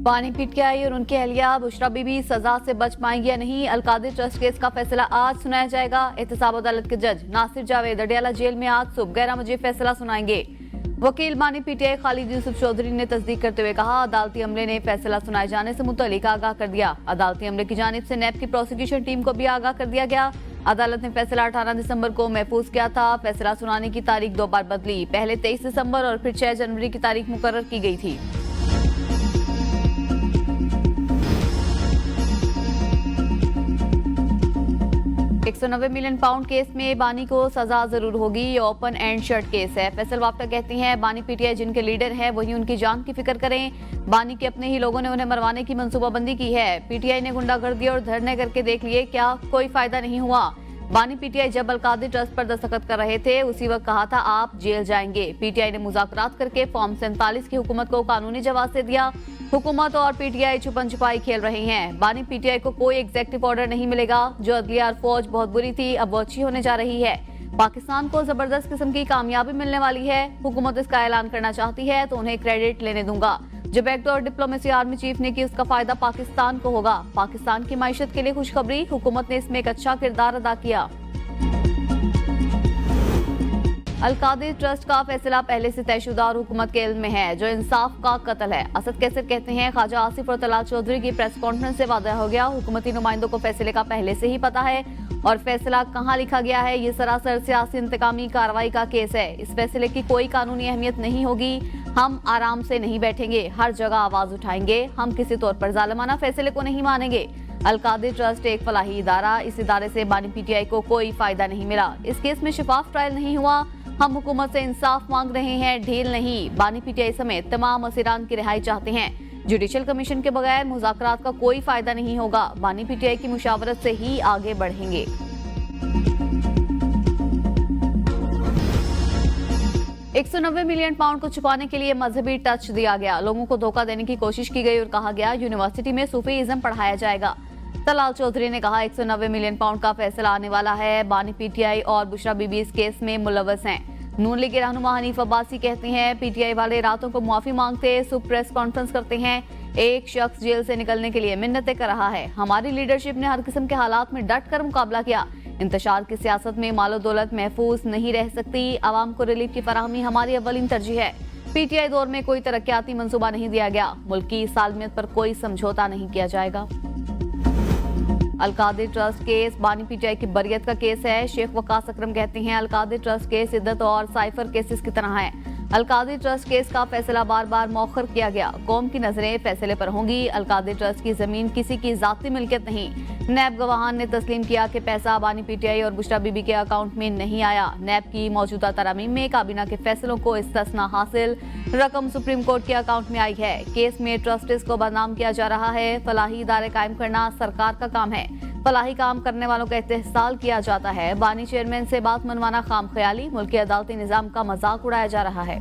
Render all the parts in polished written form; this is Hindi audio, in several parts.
बानी पीटीआई और उनकी अहलिया बुशरा बीबी सजा से बच पाएंगी या नहीं, अलकादिर ट्रस्ट केस का फैसला आज सुनाया जाएगा। एहतसाब अदालत के जज नासिर जावेद अडियाला जेल में आज सुबह 11 बजे फैसला सुनाएंगे। वकील बानी पीटीआई खालिद यूसुफ चौधरी ने तस्दीक करते हुए कहा, अदालती अमले ने फैसला सुनाए जाने से मुतल्लिक आगाह कर दिया। अदालती अमले की जानिब से नैब की प्रोसिक्यूशन टीम को भी आगाह कर दिया गया। अदालत ने फैसला 18 दिसंबर को महफूज किया था। फैसला सुनाने की तारीख 2 बार बदली, पहले 23 दिसंबर और फिर 6 जनवरी की तारीख मुकर्रर की गई थी। £190 मिलियन केस में बानी को सजा जरूर होगी। ये ओपन एंड शर्ट केस है। फैसल वाफ्ता कहती हैं, बानी पीटीआई जिनके लीडर हैं वही उनकी जान की फिक्र करें। बानी के अपने ही लोगों ने उन्हें मरवाने की मंसूबाबंदी की है। पीटीआई ने गुंडागर्दी और धरने करके देख लिए, क्या कोई फायदा नहीं हुआ। बानी पीटीआई जब अलकादिर ट्रस्ट पर दस्तखत कर रहे थे उसी वक्त कहा था आप जेल जाएंगे। पीटीआई ने मुज़ाकरात करके फॉर्म 47 की हुकूमत को कानूनी जवाब से दिया। हुकूमत और पीटीआई छुपन छुपाई खेल रहे हैं। बानी पीटीआई को कोई एग्जेक्टिव ऑर्डर नहीं मिलेगा। जो अदलिया और फौज बहुत बुरी थी अब वो अच्छी होने जा रही है। पाकिस्तान को जबरदस्त किस्म की कामयाबी मिलने वाली है। हुकूमत इसका ऐलान करना चाहती है तो उन्हें क्रेडिट लेने दूंगा। जो बैकडोर डिप्लोमेसी आर्मी चीफ ने की उसका फायदा पाकिस्तान को होगा। पाकिस्तान की माइशत के लिए खुशखबरी, हुकूमत ने इसमें एक अच्छा किरदार अदा किया। अलकादिर ट्रस्ट का फैसला पहले से तयशुदा और हुकूमत के इल्म में है। जो इंसाफ का कत्ल है। असद कैसर कहते हैं, ख्वाजा आसिफ और तलाल चौधरी की प्रेस कॉन्फ्रेंस से वादा हो गया। हुकूमती नुमाइंदों को फैसले का पहले से ही पता है और फैसला कहां लिखा गया है। ये सरासर सियासी इंतकामी कार्रवाई का केस है। इस फैसले की कोई कानूनी अहमियत नहीं होगी। हम आराम से नहीं बैठेंगे, हर जगह आवाज उठाएंगे। हम किसी तौर पर जालिमाना फैसले को नहीं मानेंगे। अलकादिर ट्रस्ट एक फलाही इदारा, इस इदारे से बानी पीटीआई को कोई फायदा नहीं मिला। इस केस में शफाफ ट्रायल नहीं हुआ। हम हुकूमत से इंसाफ मांग रहे हैं, ढील नहीं। बानी पीटीआई समेत तमाम असीरान की रिहाई चाहते हैं। जुडिशल कमीशन के बगैर मुज़ाकरात का कोई फायदा नहीं होगा। बानी पीटीआई की मुशावरत से ही आगे बढ़ेंगे। £190 मिलियन को छुपाने के लिए मजहबी टच दिया गया। लोगों को धोखा देने की कोशिश की गई और कहा गया यूनिवर्सिटी में सूफीइज्म पढ़ाया जाएगा। तलाल चौधरी ने कहा, £190 मिलियन का फैसला आने वाला है। बानी पीटीआई और बुशरा बीबी इस केस में मुलव्वस हैं। नून लीग के रहनुमा हनीफ अब्बासी कहते हैं, पीटीआई वाले रातों को मुआफी मांगते सुबह प्रेस कॉन्फ्रेंस करते हैं। एक शख्स जेल से निकलने के लिए मिन्नतें कर रहा है। हमारी लीडरशिप ने हर किस्म के हालात में डट कर मुकाबला किया। इंतशार की सियासत में मालो दौलत महफूज नहीं रह सकती। आवाम को रिलीफ की फराहमी हमारी अव्वलीन तरजीह है। पीटीआई दौर में कोई तरक्याती मंसूबा नहीं दिया गया। मुल्क की सालमियत पर कोई समझौता नहीं किया जाएगा। अलकादिर ट्रस्ट केस बानी पीटीआई की बरियत का केस है। शेख वकास अकरम कहते हैं, अलकादिर ट्रस्ट केस इद्दत और साइफर केसेस की तरह है। अलकादिर ट्रस्ट केस का फैसला बार बार मौखर किया गया। कौम की नजरें फैसले पर होंगी। अलकादिर ट्रस्ट की जमीन किसी की जाती मिल्कियत नहीं। नैब गवाहान ने तस्लीम किया कि पैसा बानी पीटीआई और बुशरा बीबी के अकाउंट में नहीं आया। नैब की मौजूदा तरामीम में काबीना के फैसलों को इस्तिस्ना हासिल रकम सुप्रीम कोर्ट के अकाउंट में आई है। केस में ट्रस्टीज को बदनाम किया जा रहा है। फलाही इदारे कायम करना सरकार का काम है। फलाही काम करने वालों का इस्तेहसाल किया जाता है। बानी चेयरमैन से बात मनवाना खाम ख्याली। मुल्क के अदालती निजाम का मजाक उड़ाया जा रहा है।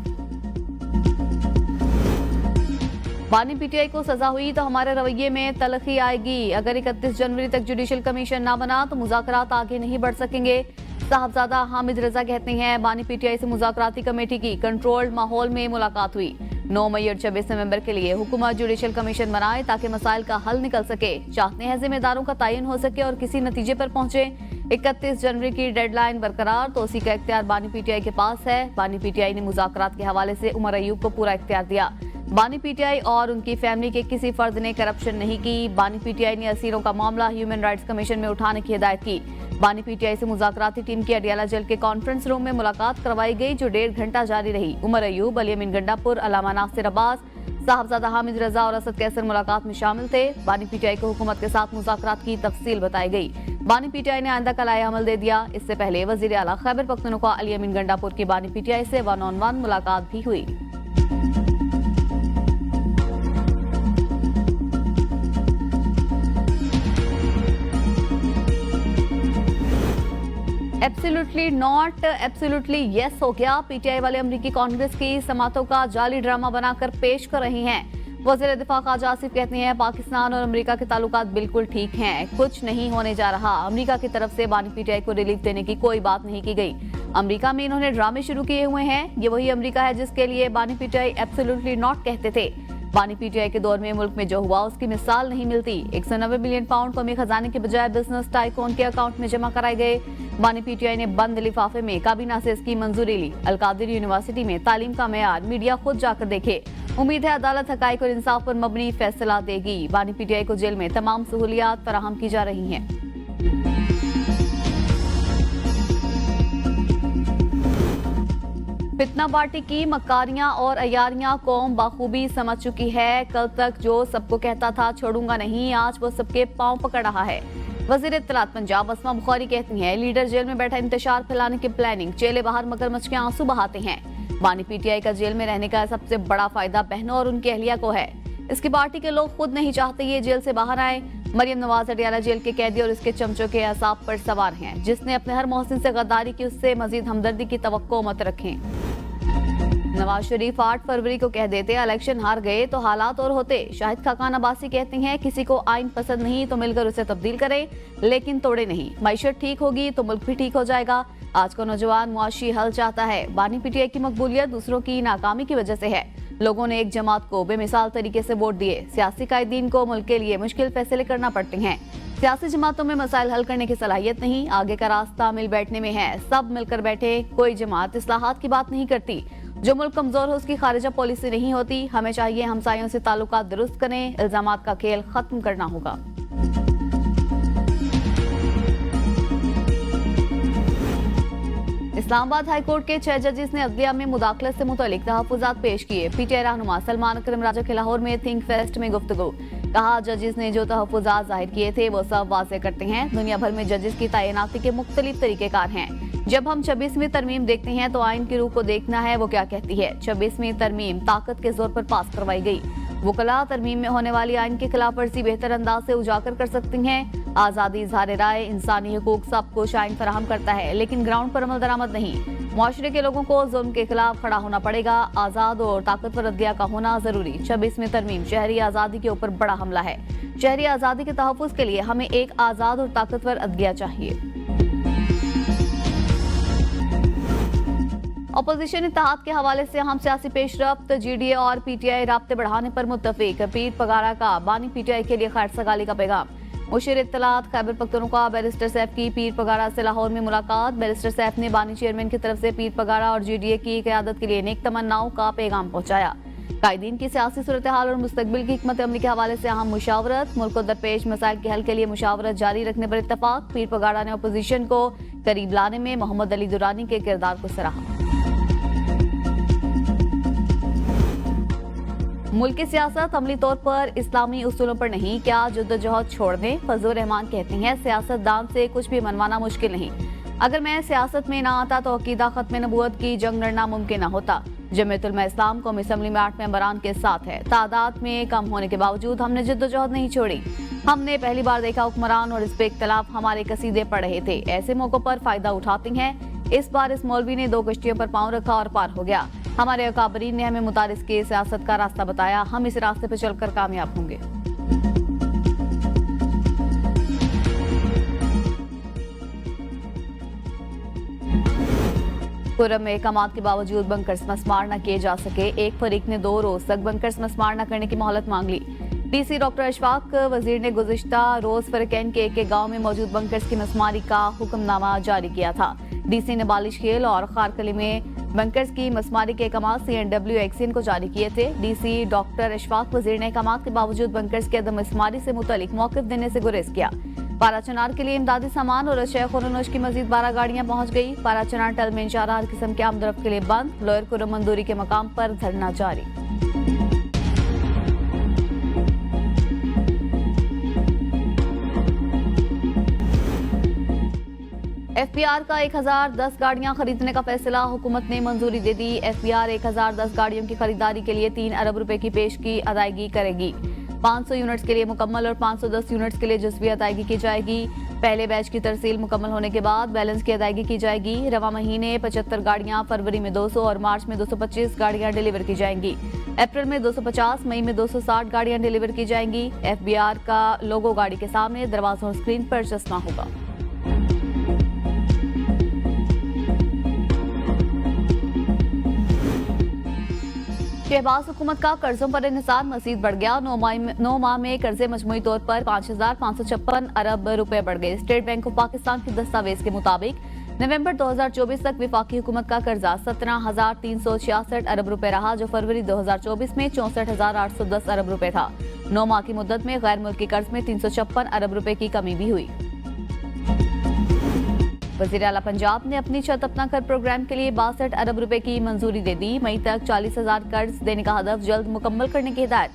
बानी पीटीआई को सजा हुई तो हमारे रवैये में तलखी आएगी। अगर 31 जनवरी तक जुडिशल कमीशन ना बना तो मुज़ाकरात आगे नहीं बढ़ सकेंगे। साहबजादा हामिद रजा कहते हैं, बानी पीटीआई से मुज़ाकराती कमेटी की कंट्रोल्ड माहौल में मुलाकात हुई। 9 मई और 26 नवंबर के लिए हुकूमत जुडिशल कमीशन बनाए ताकि मसाइल का हल निकल सके। चाहते हैं जिम्मेदारों का तयन हो सके और किसी नतीजे पर पहुंचे। 31 जनवरी की डेडलाइन बरकरार, तो उसी का इख्तियार बानी पीटीआई के पास है। बानी पीटीआई ने मुज़ाकरात के हवाले से उमर अयूब को पूरा इख्तियार दिया। बानी पीटीआई और उनकी फैमिली के किसी फर्द ने करप्शन नहीं की। बानी पीटीआई ने असीरों का मामला ह्यूमन राइट्स कमीशन में उठाने की हिदायत की। बानी पीटीआई से मुज़ाकराती टीम की अडियाला जेल के कॉन्फ्रेंस रूम में मुलाकात करवाई गई, जो 1.5 घंटा जारी रही। उमर अयूब, अली अमीन गंडापुर, अलामा नासिर अब्बास, साहबजादा हामिद रजा और असद कैसर मुलाकात में शामिल थे। बानी पीटीआई को हुकूमत के साथ मुज़ाकरात की तफसील बताई गई। बानी पीटीआई ने आइंदा का लाए अमल दे दिया। इससे पहले वजीर आला खैबर पख्तूनख्वा अली अमीन गंडापुर की बानी पीटीआई से 1-on-1 मुलाकात भी हुई। एब्सोल्युटली नॉट, एब्सोल्युटली यस हो गया। पीटीआई वाले अमरीकी कांग्रेस की समातों का जाली ड्रामा बनाकर पेश कर रहे हैं। वज़ीर दिफा ख्वाजा आसिफ कहते हैं, पाकिस्तान और अमेरिका के ताल्लुकात बिल्कुल ठीक हैं, कुछ नहीं होने जा रहा। अमेरिका की तरफ से बानी पीटीआई को रिलीफ देने की कोई बात नहीं की गई। अमेरिका में इन्होंने ड्रामे शुरू किए हुए हैं। ये वही अमेरिका है जिसके लिए बानी पीटीआई एब्सोल्युटली नॉट कहते थे। बानी पीटीआई के दौर में मुल्क में जो हुआ उसकी मिसाल नहीं मिलती। 190 मिलियन पाउंड कौमी खजाने के बजाय बिजनेस टाइकून के अकाउंट में जमा कराए गए। बानी पीटीआई ने बंद लिफाफे में काबीना से इसकी मंजूरी ली। अलकादिर यूनिवर्सिटी में तालीम का मेयार मीडिया खुद जाकर देखे। उम्मीद है अदालत हकाइक और इंसाफ पर मबनी फैसला देगी। बानी पीटीआई को जेल में तमाम सहूलियात फराहम की जा रही हैं। फितना पार्टी की मक्कारियां और अयारियां कौम बाखूबी समझ चुकी है। कल तक जो सबको कहता था छोड़ूंगा नहीं, आज वो सबके पांव पकड़ रहा है। वजीर इत्तलात पंजाब अस्मा बुखारी कहती हैं, लीडर जेल में बैठा इंतशार फैलाने की प्लानिंग, चेले बाहर मगरमच्छ के आंसू बहाते हैं। बानी पीटीआई का जेल में रहने का सबसे बड़ा फायदा बहनों और उनकी अहलिया को है। इसकी पार्टी के लोग खुद नहीं चाहते ये जेल से बाहर आए। मरियम नवाज अडियाला जेल के कैदी और इसके चमचों के असाब पर सवार हैं। जिसने अपने हर मोहसिन से गद्दारी की, उससे मजीद हमदर्दी की तवक्को मत रखें। नवाज शरीफ 8 फरवरी को कह देते इलेक्शन हार गए तो हालात और होते। शाहिद खाकान अब्बासी कहती हैं, किसी को आइन पसंद नहीं तो मिलकर उसे तब्दील करें, लेकिन तोड़े नहीं। मईशत ठीक होगी तो मुल्क भी ठीक हो जाएगा। आज का नौजवान मुआशी हल चाहता है। बानी पीटीआई की मकबूलियत दूसरों की नाकामी की वजह से है। लोगों ने एक जमात को बेमिसाल तरीके से वोट दिए। सियासी कायदीन को मुल्क के लिए मुश्किल फैसले करना पड़ते हैं। सियासी जमातों में मसाइल हल करने की सलाहियत नहीं, आगे का रास्ता मिल बैठने में है। सब मिलकर बैठे। कोई जमात इस्लाहात की बात नहीं करती। जो मुल्क कमजोर हो उसकी खारिजा पॉलिसी नहीं होती। हमें चाहिए हमसायों से ताल्लुकात दुरुस्त करें। इल्जामात का खेल खत्म करना होगा। इस्लामाबाद हाईकोर्ट के 6 जजेस ने अदलिया में मुदाखलत से मुतालिक तहफ्फुजात पेश किए। पीटीआई रहनुमा सलमान अकरम राजा के लाहौर में थिंक फेस्ट में गुफ्तगू। कहा, जजेस ने जो तहफ्फुजात जाहिर किए थे वो सब वाज़ेह करते हैं। दुनिया भर में जजेस की तैनाती के मुख्तलिफ तरीकेकार हैं। जब हम 26वीं तरमीम देखते हैं तो आइन की रूह को देखना है वो क्या कहती है। 26वीं तरमीम ताकत के जोर पर पास करवाई गई। वकला तरमीम में होने वाली आइन की खिलाफ वर्जी बेहतर अंदाज से उजागर कर सकती हैं। आज़ादी, इज़हार राय, इंसानी हकूक सब कुछ आइन फराहम करता है, लेकिन ग्राउंड पर अमल दरामद नहीं। मुआशरे के लोगों को जुल्म के खिलाफ खड़ा होना पड़ेगा। आज़ाद और ताकतवर अदलिया का होना जरूरी। 26वीं तरमीम शहरी आज़ादी के ऊपर बड़ा हमला है। शहरी आज़ादी के तहफ़्फ़ुज़ के लिए हमें एक आज़ाद और ताकतवर अदलिया चाहिए। अपोजिशन इत्तेहाद के हवाले से अहम सियासी पेशरफ्त। जीडीए और पीटीआई राब्ते बढ़ाने पर मुत्तफिक। पीर पगारा का बानी पीटीआई के लिए खैर सगाली का पैगाम। मुशीर इत्तलात खैबर पख्तूनख्वा बैरिस्टर सैफ की पीर पगारा से लाहौर में मुलाकात। बैरिस्टर सैफ ने बानी चेयरमैन की तरफ से पीर पगारा और जीडीए की क़यादत के लिए नेक तमन्नाओं का पैगाम पहुंचाया। कायदीन की सियासी सूरत हाल और मुस्तकबिल की हिकमत अमली के हवाले से अहम मुशावरत। मुल्क को दरपेश मसाइल के हल के लिए मुशावरत जारी रखने पर इत्तफाक। पीर पगारा ने अपोजिशन को करीब लाने में मोहम्मद अली दुरानी के किरदार को सराहा। मुल्क की सियासत अमली तौर पर इस्लामी उसूलों पर नहीं, क्या जद्दोजहद छोड़ दें। फजलुर रहमान कहती हैं, सियासतदान से कुछ भी मनवाना मुश्किल नहीं। अगर मैं सियासत में ना आता तो अकीदा खत्म नबूवत की जंग लड़ना मुमकिन न होता। जमीयत उलमा इस्लाम कौमी असम्बली में 8 मेंबरान के साथ है। तादाद में कम होने के बावजूद हमने जद्दोजहद नहीं छोड़ी। हमने पहली बार देखा हुक्मरान और इस पे इख्तलाफ हमारे कसीदे पड़ रहे थे। ऐसे मौकों पर फायदा उठाती हैं। इस बार इस मौलवी ने 2 कश्तियों पर पांव रखा और पार हो गया। हमारे अकाबरीन ने हमें मुतारिस के सियासत का रास्ता बताया। हम इस रास्ते पर चलकर कामयाब होंगे। खुर्रम में कमात के बावजूद बंकर्स मस्मार न किए जा सके। एक फरीक ने 2 रोज तक बंकर्स मस्मार न करने की मोहलत मांग ली। डीसी डॉक्टर अशफाक वजीर ने गुज़िश्ता रोज फरकैन के एक गांव में मौजूद बंकर्स की मस्मारी का हुक्मनामा जारी किया था। डीसी ने बालिश खेल और खारकली में बंकर्स की मस्मारी के अहकामात CNW एक्सियन को जारी किए थे। डीसी डॉक्टर अशफाक वजीर ने अहकामात के बावजूद बंकर्स की अदम मस्मारी से मुतालिक मौक़िफ़ देने से गुरेज किया। पाराचनार के लिए इमदादी सामान और शेख और नोश की मजीद 12 गाड़ियां पहुंच गई। पाराचनार टल में इंशारा हर किस्म के आमदरफ्त के लिए बंद। लोअर खुर्रम मंदूरी के मकाम पर धरना जारी। FBR का 1010 गाड़ियां खरीदने का फैसला, हुकूमत ने मंजूरी दे दी। FBR 1010 गाड़ियों की खरीदारी के लिए 3 अरब रुपए की पेश की अदायगी करेगी। 500 यूनिट्स के लिए मुकम्मल और 510 यूनिट्स के लिए जुज़वी अदायगी की जाएगी। पहले बैच की तरसील मुकम्मल होने के बाद बैलेंस की अदायगी की जाएगी। रवा महीने 75 गाड़ियां, फरवरी में 200 और मार्च में 225 गाड़ियां डिलीवर की जाएंगी। अप्रैल में 250, मई में 260 गाड़ियां डिलीवर की जाएंगी। FBR का लोगो गाड़ी के सामने, दरवाजों और स्क्रीन पर चश्मा होगा। शहबाज हुकूमत का कर्जों पर इन्हिसार मजीद बढ़ गया। 9 माह में कर्जे मजमूई तौर पर 5,556 अरब रुपए बढ़ गए। स्टेट बैंक ऑफ पाकिस्तान के दस्तावेज के मुताबिक नवंबर 2024 तक विफाकी हुकूमत का कर्जा 17,366 अरब रुपए रहा, जो फरवरी 2024 में 64,810 अरब रुपए था। 9 माह की मुद्दत में गैर मुल्की कर्ज में 356 अरब रुपए की कमी भी हुई। वज़ीर आला पंजाब ने अपनी छत अपना घर प्रोग्राम के लिए 62 अरब रुपए की मंजूरी दे दी। मई तक 40,000 कर्ज देने का हदफ जल्द मुकम्मल करने की हिदायत।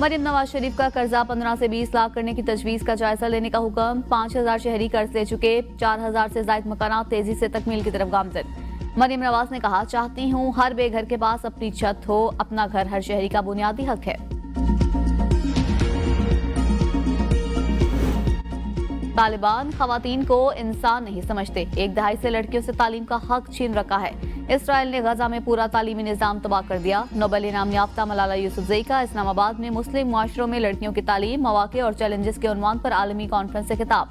मरियम नवाज शरीफ का कर्जा 15 से 20 लाख करने की तजवीज का जायजा लेने का हुक्म। 5,000 शहरी कर्ज ले चुके, 4,000 से ज्यादा मकानात तेजी से तकमील की तरफ गामजन। मरियम नवाज ने कहा, चाहती हूँ हर बेघर के पास अपनी छत हो। अपना घर हर शहरी का बुनियादी हक है। तालिबान खवातीन को इंसान नहीं समझते। 1 दहाई से लड़कियों से तालीम का हक छीन रखा है। इसराइल ने गजा में पूरा तालीमी निजाम तबाह कर दिया। नोबेल इनाम याफ्ता मलाला यूसुफजई का इस्लामाबाद में मुस्लिम मुआशरों में लड़कियों की तालीम, मौके और चैलेंजेस के उन्वान पर आलमी कॉन्फ्रेंस से खिताब।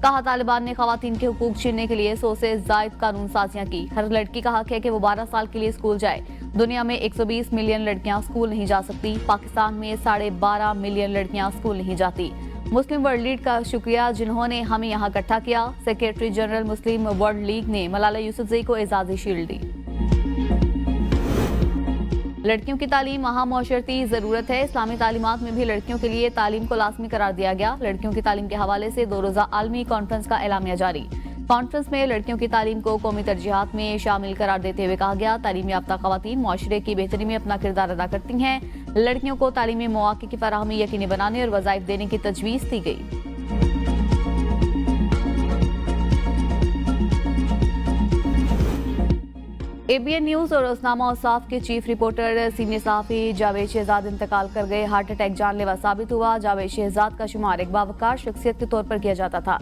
कहा, तालिबान ने खवातीन के हुकूक छीनने के लिए 100 से जायद कानून साजियां की। हर लड़की का हक है कि वो 12 साल के लिए स्कूल जाए। दुनिया में 120 मिलियन लड़कियां स्कूल नहीं जा सकती। पाकिस्तान में 12.5 मिलियन लड़कियां स्कूल नहीं जाती। मुस्लिम वर्ल्ड लीग का शुक्रिया जिन्होंने हमें यहाँ इकट्ठा किया। सेक्रेटरी जनरल मुस्लिम वर्ल्ड लीग ने मलाला यूसुफजई को एजाजी शील्ड दी। लड़कियों की तालीम महामुआशरती जरूरत है। इस्लामी तालीमात में भी लड़कियों के लिए तालीम को लाजमी करार दिया गया। लड़कियों की तालीम के हवाले से 2 रोजा आलमी कॉन्फ्रेंस का एलामिया जारी। कॉन्फ्रेंस में लड़कियों की तालीम को कौमी तरजीहात में शामिल करार देते हुए कहा गया, तालीम याफ्ता खवातीन मुआशरे की बेहतरी में अपना किरदार अदा करती हैं। लड़कियों को तालीमी मौके की फराहमी यकीनी बनाने और वज़ाइफ देने की तजवीज़ दी गई। ABN न्यूज और रोजनामा औसाफ के चीफ रिपोर्टर सीनियर सहाफी जावेद शहजाद इंतकाल कर गए। हार्ट अटैक जानलेवा साबित हुआ। जावेद शहजाद का शुमार एक बावकार शख्सियत के तौर पर किया जाता था।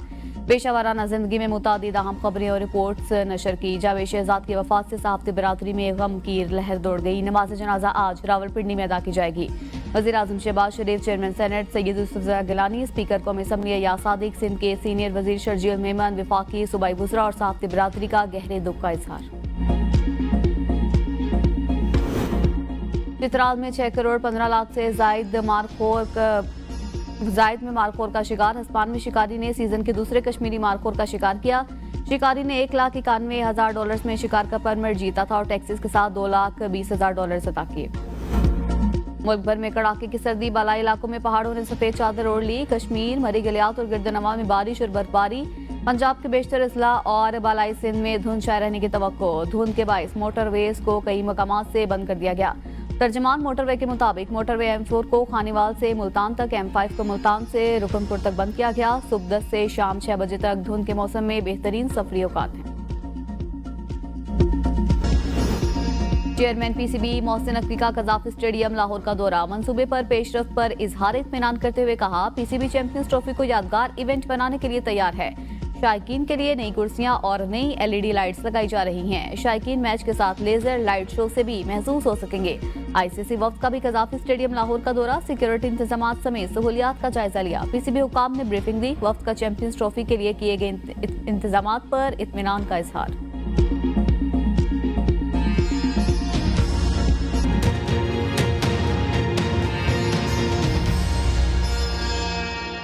पेशावराना जिंदगी में मुतादिद अहम खबरें और रिपोर्ट्स नशर की। जावेद शहजाद की वफात से सहाफती बरादरी में गम की लहर दौड़ गई। नमाज जनाजा आज रावलपिंडी में अदा की जाएगी। वज़ीर आज़म Shahbaz Sharif, chairman senate Syed Yousuf Gilani, speaker कौमी असम्बली अय्याज सादिक, सिंध के सीनियर वजीर शर्जील मेमन, विफाकी सूबाई वज़रा और सहाफती बरादरी का गहरे दुख का इजहार। चित्राल में 6 करोड़ 15 लाख से जायद में मारखोर का शिकार। हस्पान में शिकारी ने सीजन के दूसरे कश्मीरी मारखोर का शिकार किया। शिकारी ने $1,91,000 में शिकार का परमिट जीता था और टैक्सेस के साथ $2,20,000 अदा किए। मुल्क भर में कड़ाके की सर्दी, बालाई इलाकों में पहाड़ों ने सफेद चादर ओढ़ ली। कश्मीर, मरी गलियात और गिरदनवा में बारिश और बर्फबारी। पंजाब के बेशतर अजला और बालाई सिंध में धुंध छाए रहने की तवक्को। धुंध के बायस मोटरवेज को कई मकामात से बंद कर दिया गया। तर्जमान मोटरवे के मुताबिक मोटरवे M4 को खानीवाल से मुल्तान तक, M5 को मुल्तान से रुकनपुर तक बंद किया गया। सुबह 10 से शाम 6 बजे तक धुंध के मौसम में बेहतरीन सफरी औकात हैं। चेयरमैन PCB मोहसिन नकवी का कज़ाफ स्टेडियम लाहौर का दौरा। मंसूबे पर पेशरफ्त पर इजहार इत्मीनान करते हुए कहा, PCB चैंपियंस ट्रॉफी को यादगार इवेंट बनाने के लिए तैयार है। शायकीन के लिए नई कुर्सियां और नई LED लाइट्स लगाई जा रही हैं। शायकीन मैच के साथ लेजर लाइट शो से भी महसूस हो सकेंगे। ICC वफ्द का भी कज़ाफी स्टेडियम लाहौर का दौरा, सिक्योरिटी इंतजामात समेत सहूलियात का जायजा लिया। PCB हुकाम ने ब्रीफिंग दी। वफ्द का चैंपियंस ट्रॉफी के लिए किए गए इंतजामात पर इत्मीनान का इजहार।